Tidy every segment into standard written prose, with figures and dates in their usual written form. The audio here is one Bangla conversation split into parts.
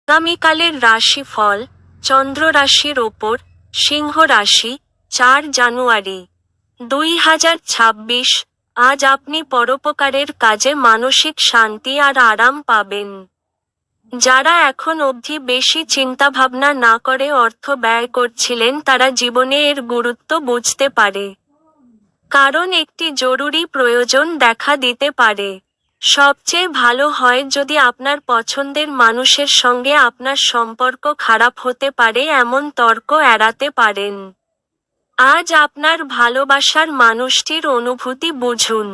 আগামীকালের রাশিফল, চন্দ্র রাশির ওপর, সিংহ রাশি, 4 জানুয়ারি 2026। আজ আপনি পরোপকারের কাজে মানসিক শান্তি আর আরাম পাবেন। যারা এখন অবধি বেশি চিন্তাভাবনা না করে অর্থ ব্যয় করছিলেন তারা জীবনে এর গুরুত্ব বুঝতে পারে। কারণ একটি জরুরি প্রয়োজন দেখা দিতে পারে। সবচেয়ে ভালো হয় যদি আপনার পছন্দের মানুষের সঙ্গে আপনার সম্পর্ক খারাপ হতে পারে এমন তর্ক এড়াতে পারেন। আজ আপনার ভালোবাসার মানুষটির অনুভূতি বুঝুন।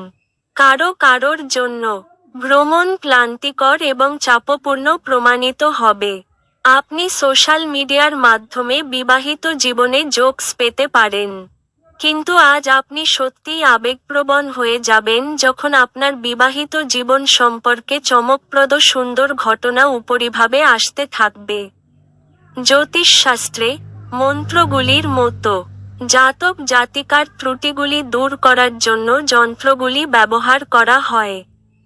কারোর জন্য ভ্রমণ ক্লান্তিকর এবং চাপপূর্ণ প্রমাণিত হবে। আপনি সোশ্যাল মিডিয়ার মাধ্যমে বিবাহিত জীবনে জোকস পেতে পারেন। কিন্তু আজ আপনি সত্যিই আবেগপ্রবণ হয়ে যাবেন যখন আপনার বিবাহিত জীবন সম্পর্কে চমকপ্রদ সুন্দর ঘটনা উপরিভাবে আসতে থাকবে। জ্যোতিষশাস্ত্রে, মন্ত্রগুলির মতো, জাতক জাতিকার ত্রুটিগুলি দূর করার জন্য যন্ত্রগুলি ব্যবহার করা হয়।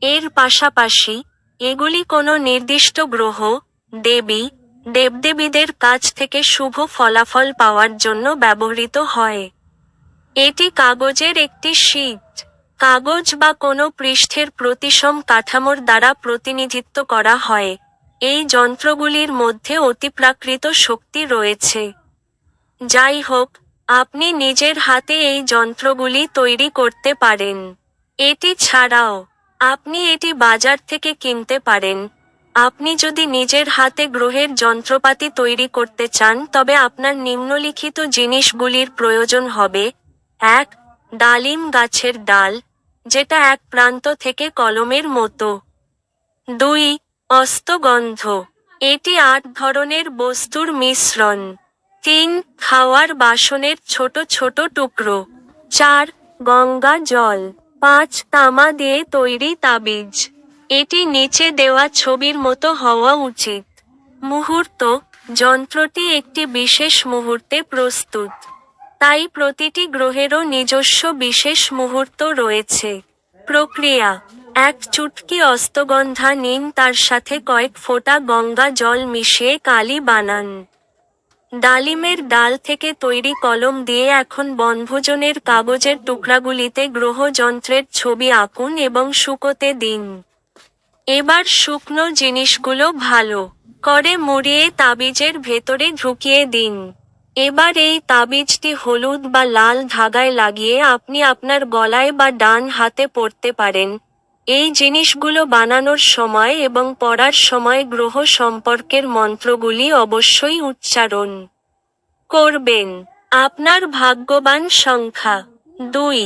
এর পাশাপাশি, এগুলি কোনো নির্দিষ্ট গ্রহ, দেবী, দেবদেবীদের কাছ থেকে শুভ ফলাফল পাওয়ার জন্য ব্যবহৃত হয়। এটি কাগজের একটি শীট, কাগজ বা কোনো পৃষ্ঠের প্রতিসম কাঠামোর দ্বারা প্রতিনিধিত্ব করা হয়। এই যন্ত্রগুলির মধ্যে অতিপ্রাকৃত শক্তি রয়েছে। যাই হোক, আপনি নিজের হাতে এই যন্ত্রগুলি তৈরি করতে পারেন। এটি ছাড়াও, আপনি এটি বাজার থেকে কিনতে পারেন। আপনি যদি নিজের হাতে গ্রহের যন্ত্রপাতি তৈরি করতে চান তবে আপনার নিম্নলিখিত জিনিসগুলির প্রয়োজন হবে: 1. ডালিম গাছের ডাল, যেটা এক প্রান্ত থেকে কলমের মতো। 2. অস্তগন্ধ, এটি 8 ধরনের বস্তুর মিশ্রণ। 3. খাওয়ার বাসনের ছোট ছোট টুকরো। 4. গঙ্গা জল। 5. তামা দিয়ে তৈরি তাবিজ। এটি নিচে দেওয়া ছবির মতো হওয়া উচিত। মুহূর্ত, যন্ত্রটি একটি বিশেষ মুহূর্তে প্রস্তুত। তাই প্রতিটি গ্রহেরও নিজস্ব বিশেষ মুহূর্ত রয়েছে। প্রক্রিয়া: 1 চুটকি অস্তগন্ধা নিন, তার সাথে কয়েক ফোঁটা গঙ্গা জল মিশিয়ে কালি বানান। ডালিমের ডাল থেকে তৈরি কলম দিয়ে এখন বনভোজনের কাগজের টুকরাগুলিতে গ্রহ যন্ত্রের ছবি আঁকুন এবং শুকোতে দিন। এবার শুকনো জিনিসগুলো ভালো করে মুড়িয়ে তাবিজের ভেতরে ঢুকিয়ে দিন। এবার এই তাবিজটি হলুদ বা লাল ধাগায় লাগিয়ে আপনি আপনার গলায় বা ডান হাতে পরতে পারেন। এই জিনিসগুলো বানানোর সময় এবং পড়ার সময় গ্রহ সম্পর্কের মন্ত্রগুলি অবশ্যই উচ্চারণ করবেন। আপনার ভাগ্যবান সংখ্যা: 2।